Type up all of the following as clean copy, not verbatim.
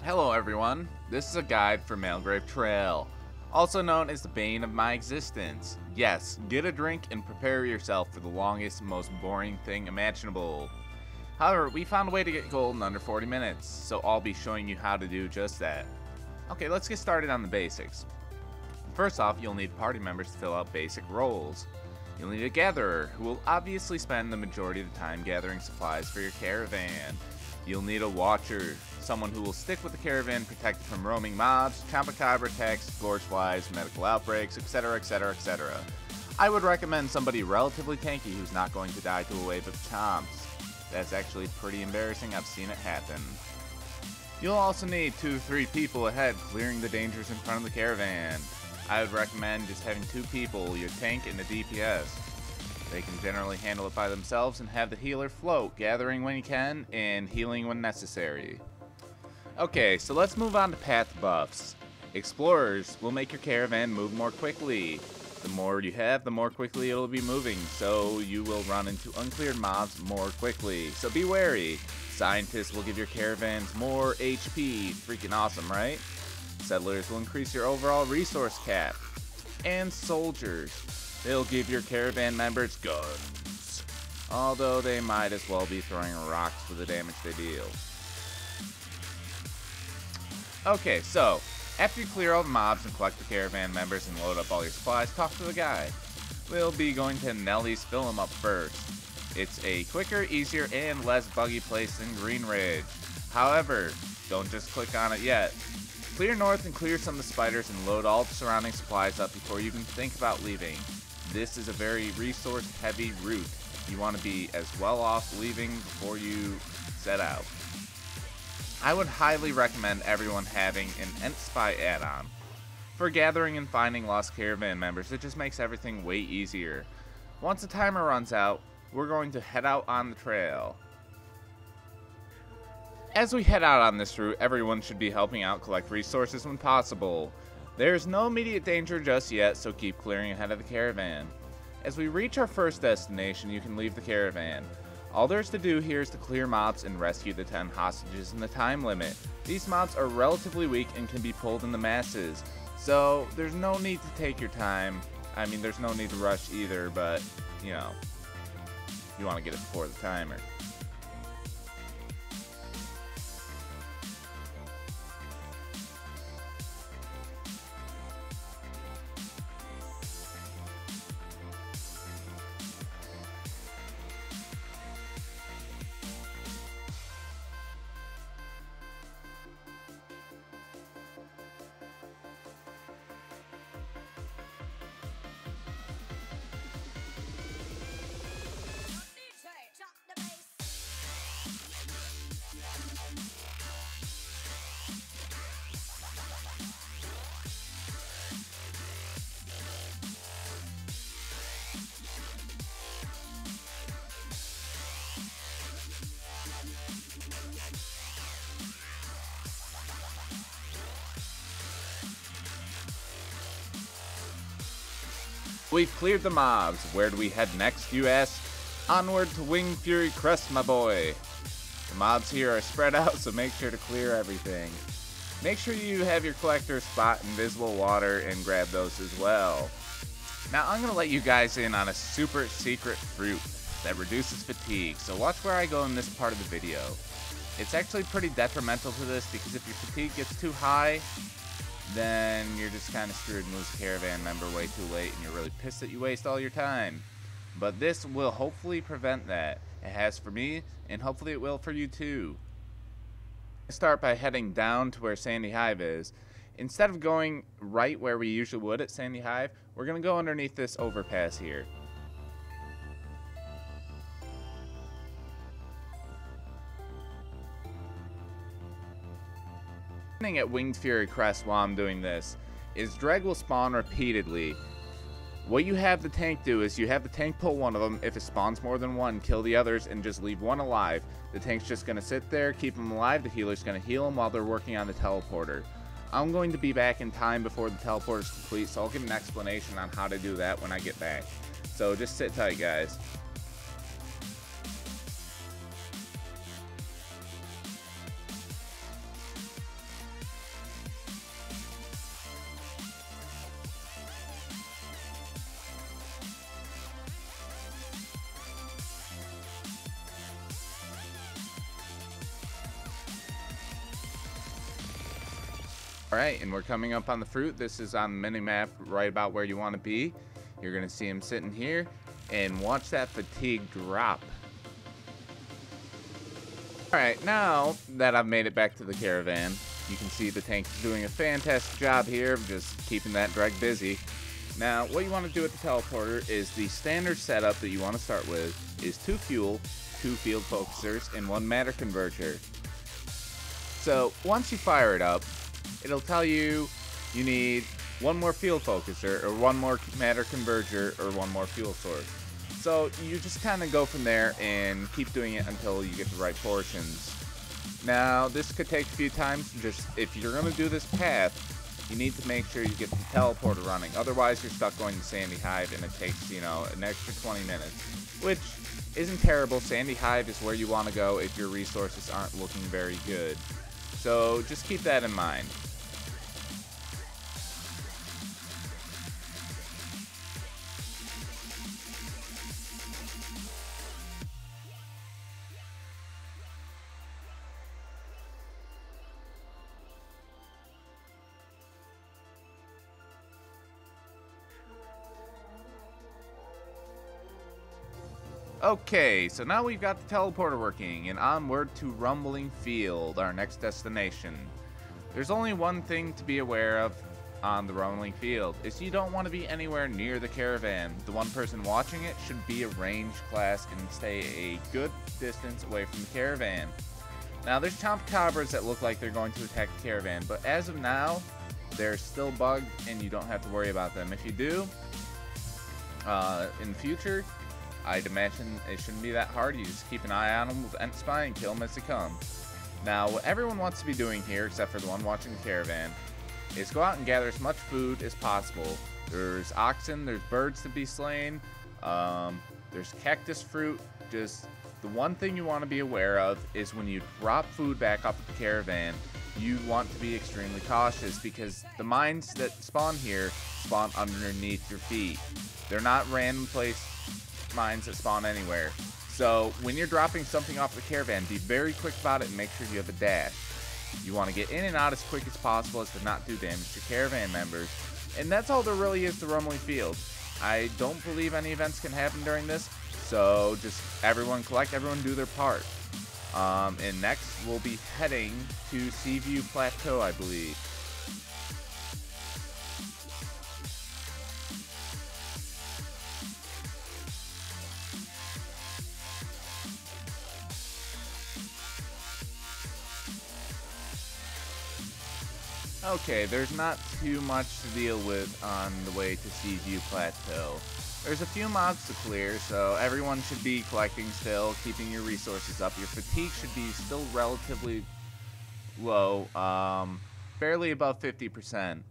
Hello everyone, this is a guide for Malgrave Trail, also known as the bane of my existence. Yes, get a drink and prepare yourself for the longest, most boring thing imaginable. However, we found a way to get gold in under 40 minutes, so I'll be showing you how to do just that. Okay, let's get started on the basics. First off, you'll need party members to fill out basic roles. You'll need a gatherer, who will obviously spend the majority of the time gathering supplies for your caravan. You'll need a watcher, someone who will stick with the caravan protected from roaming mobs, chupacabra attacks, gorge flies, medical outbreaks, etc, etc, etc. I would recommend somebody relatively tanky who's not going to die to a wave of chomps. That's actually pretty embarrassing, I've seen it happen. You'll also need 2-3 people ahead clearing the dangers in front of the caravan. I would recommend just having 2 people, your tank and a DPS. They can generally handle it by themselves and have the healer float, gathering when he can and healing when necessary. Okay, so let's move on to path buffs. Explorers will make your caravan move more quickly. The more you have, the more quickly it'll be moving, so you will run into uncleared mobs more quickly, so be wary. Scientists will give your caravans more HP, freaking awesome, right? Settlers will increase your overall resource cap. And soldiers, they'll give your caravan members guns, although they might as well be throwing rocks for the damage they deal. Okay, so after you clear all the mobs and collect the caravan members and load up all your supplies, talk to the guy. We'll be going to Nelly's Fill 'em Up first. It's a quicker, easier, and less buggy place than Green Ridge. However, don't just click on it yet. Clear north and clear some of the spiders and load all the surrounding supplies up before you can think about leaving. This is a very resource-heavy route. You want to be as well off leaving before you set out. I would highly recommend everyone having an Ent Spy add-on. For gathering and finding lost caravan members, it just makes everything way easier. Once the timer runs out, we're going to head out on the trail. As we head out on this route, everyone should be helping out collect resources when possible. There's no immediate danger just yet, so keep clearing ahead of the caravan. As we reach our first destination, you can leave the caravan. All there's to do here is to clear mobs and rescue the 10 hostages in the time limit. These mobs are relatively weak and can be pulled in the masses, so there's no need to take your time. I mean, there's no need to rush either, but, you know, you want to get it before the timer. We've cleared the mobs. Where do we head next, you ask? Onward to Winged Fury Crest, my boy. The mobs here are spread out, so make sure to clear everything. Make sure you have your collector spot invisible water and grab those as well. Now I'm going to let you guys in on a super secret fruit that reduces fatigue, so watch where I go in this part of the video. It's actually pretty detrimental to this because if your fatigue gets too high, then you're just kind of screwed and lose a caravan member way too late and you're really pissed that you waste all your time. But this will hopefully prevent that. It has for me, and hopefully it will for you too. Start by heading down to where Sandy Hive is. Instead of going right where we usually would at Sandy Hive, we're going to go underneath this overpass here. At Winged Fury Crest while I'm doing this is Dreg will spawn repeatedly. What you have the tank do is you have the tank pull one of them. If it spawns more than one, kill the others and just leave one alive. The tank's just going to sit there, keep them alive. The healer's going to heal them while they're working on the teleporter. I'm going to be back in time before the teleporter is complete, so I'll give an explanation on how to do that when I get back. So just sit tight, guys. Alright, and we're coming up on the fruit. This is on the mini-map right about where you want to be. You're going to see him sitting here, and watch that fatigue drop. Alright, now that I've made it back to the caravan, you can see the tank is doing a fantastic job here of just keeping that dreg busy. Now, what you want to do with the teleporter is the standard setup that you want to start with is 2 fuel, 2 field focusers, and 1 matter converter. So, once you fire it up, it'll tell you you need 1 more field focuser, or 1 more matter converter, or 1 more fuel source. So you just kind of go from there and keep doing it until you get the right portions. Now this could take a few times. Just if you're going to do this path, you need to make sure you get the teleporter running. Otherwise you're stuck going to Sandy Hive and it takes, you know, an extra 20 minutes. Which isn't terrible. Sandy Hive is where you want to go if your resources aren't looking very good. So just keep that in mind. Okay, so now we've got the teleporter working, and onward to Rumbling Field, our next destination. There's only one thing to be aware of on the Rumbling Field, is you don't want to be anywhere near the caravan. The one person watching it should be a ranged class and stay a good distance away from the caravan. Now there's Chompacabras that look like they're going to attack the caravan, but as of now, they're still bugged and you don't have to worry about them. If you do, in the future, I'd imagine it shouldn't be that hard. You just keep an eye on them with Ent Spy and kill them as they come. Now, what everyone wants to be doing here, except for the one watching the caravan, is go out and gather as much food as possible. There's oxen, there's birds to be slain, there's cactus fruit. Just the one thing you want to be aware of is when you drop food back off the caravan, you want to be extremely cautious because the mines that spawn here spawn underneath your feet. They're not random place mines that spawn anywhere. So when you're dropping something off the caravan, be very quick about it and make sure you have a dash. You want to get in and out as quick as possible as to not do damage to caravan members. And that's all there really is to Rumbling Field. I don't believe any events can happen during this, so just everyone collect, everyone do their part. And next we'll be heading to Seaview Plateau, I believe. Okay, there's not too much to deal with on the way to Seaview Plateau. There's a few mobs to clear, so everyone should be collecting still, keeping your resources up. Your fatigue should be still relatively low, barely above 50%.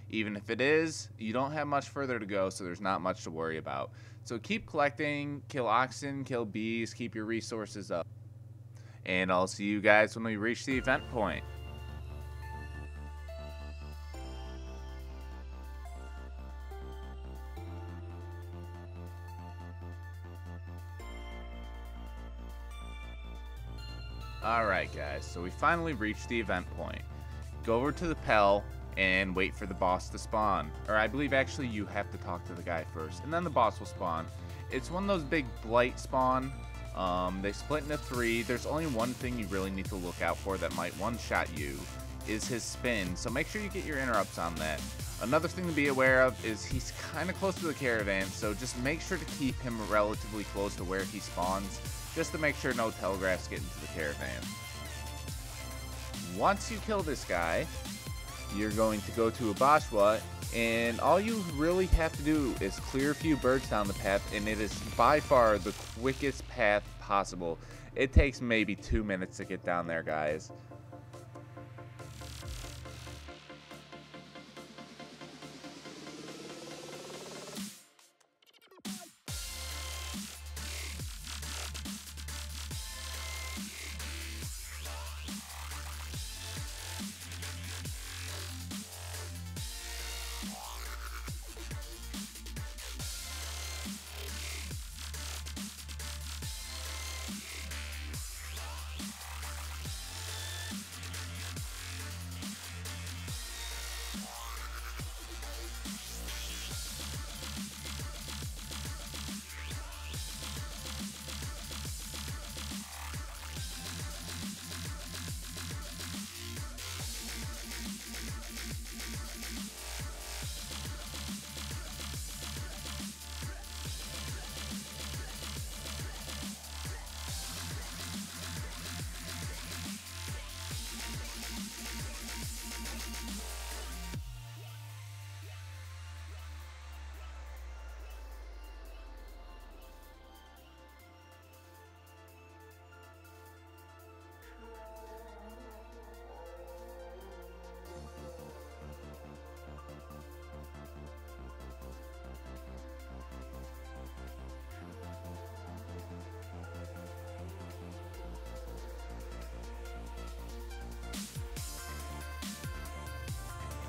Even if it is, you don't have much further to go, so there's not much to worry about. So keep collecting, kill oxen, kill bees, keep your resources up. And I'll see you guys when we reach the event point. Alright guys, so we finally reached the event point. Go over to the Pell and wait for the boss to spawn. Or I believe actually you have to talk to the guy first, and then the boss will spawn. It's one of those big blight spawn. They split into 3. There's only one thing you really need to look out for that might one-shot you, is his spin, so make sure you get your interrupts on that. Another thing to be aware of is he's kind of close to the caravan, so just make sure to keep him relatively close to where he spawns, just to make sure no telegraphs get into the caravan. Once you kill this guy, you're going to go to Abashwa, and all you really have to do is clear a few birds down the path, and it is by far the quickest path possible. It takes maybe 2 minutes to get down there, guys.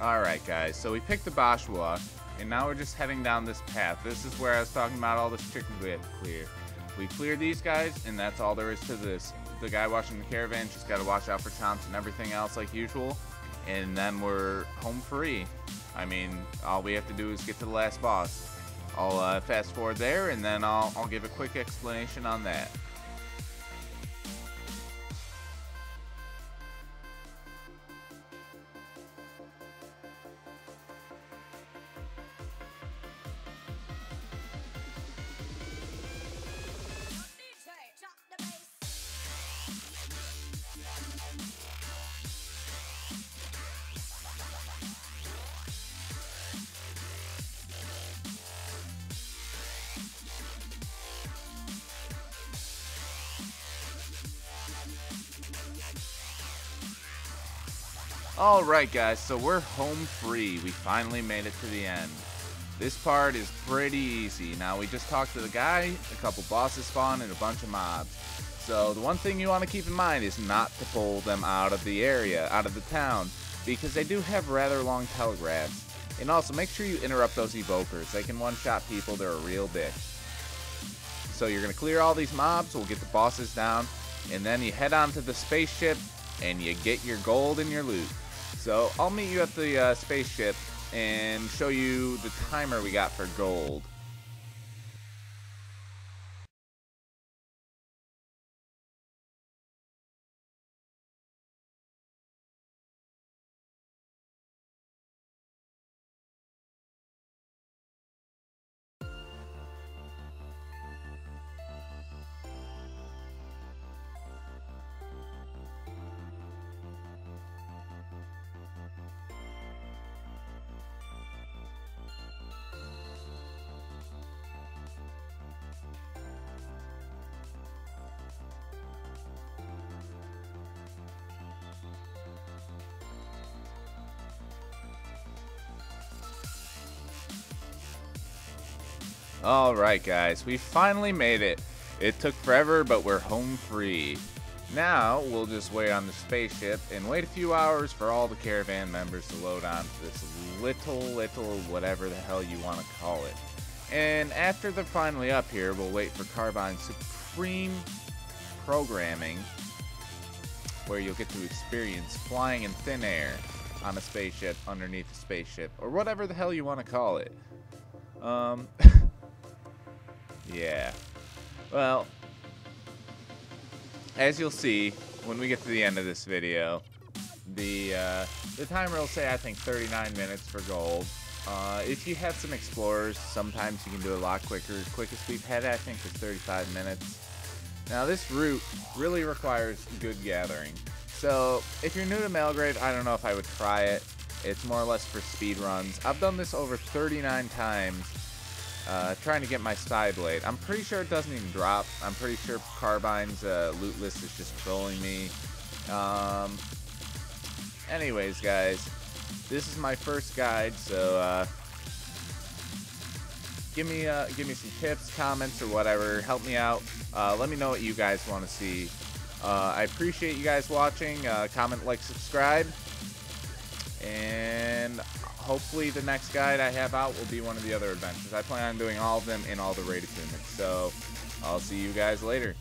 Alright guys, so we picked the Bashwa, and now we're just heading down this path. This is where I was talking about all this chickens we had to clear. We clear these guys, and that's all there is to this. The guy watching the caravan just gotta watch out for chomps and everything else like usual, and then we're home free. I mean, all we have to do is get to the last boss. I'll fast forward there, and then I'll give a quick explanation on that. Alright guys, so we're home free. We finally made it to the end. This part is pretty easy. Now we just talked to the guy, a couple bosses spawn, and a bunch of mobs. So the one thing you want to keep in mind is not to pull them out of the area, out of the town, because they do have rather long telegraphs. And also make sure you interrupt those evokers. They can one-shot people, they're a real bitch. So you're going to clear all these mobs, we'll get the bosses down, and then you head on to the spaceship and you get your gold and your loot. So I'll meet you at the spaceship and show you the timer we got for gold. Alright guys, we finally made it. It took forever, but we're home free. Now, we'll just wait on the spaceship and wait a few hours for all the caravan members to load onto this little whatever the hell you want to call it. And after they're finally up here, we'll wait for Carbine's supreme programming, where you'll get to experience flying in thin air on a spaceship underneath a spaceship, or whatever the hell you want to call it. Yeah. Well, as you'll see when we get to the end of this video, the timer will say I think 39 minutes for gold. If you have some explorers, sometimes you can do it a lot quicker. Quickest we've had, I think, is 35 minutes. Now this route really requires good gathering. So if you're new to Malgrave, I don't know if I would try it. It's more or less for speed runs. I've done this over 39 times. Trying to get my side blade. I'm pretty sure it doesn't even drop. I'm pretty sure Carbine's loot list is just trolling me. Anyways, guys, this is my first guide, so give me some tips, comments, or whatever. Help me out. Let me know what you guys want to see. I appreciate you guys watching. Comment, like, subscribe, and hopefully the next guide I have out will be one of the other adventures. I plan on doing all of them in all the raid tournaments. So I'll see you guys later.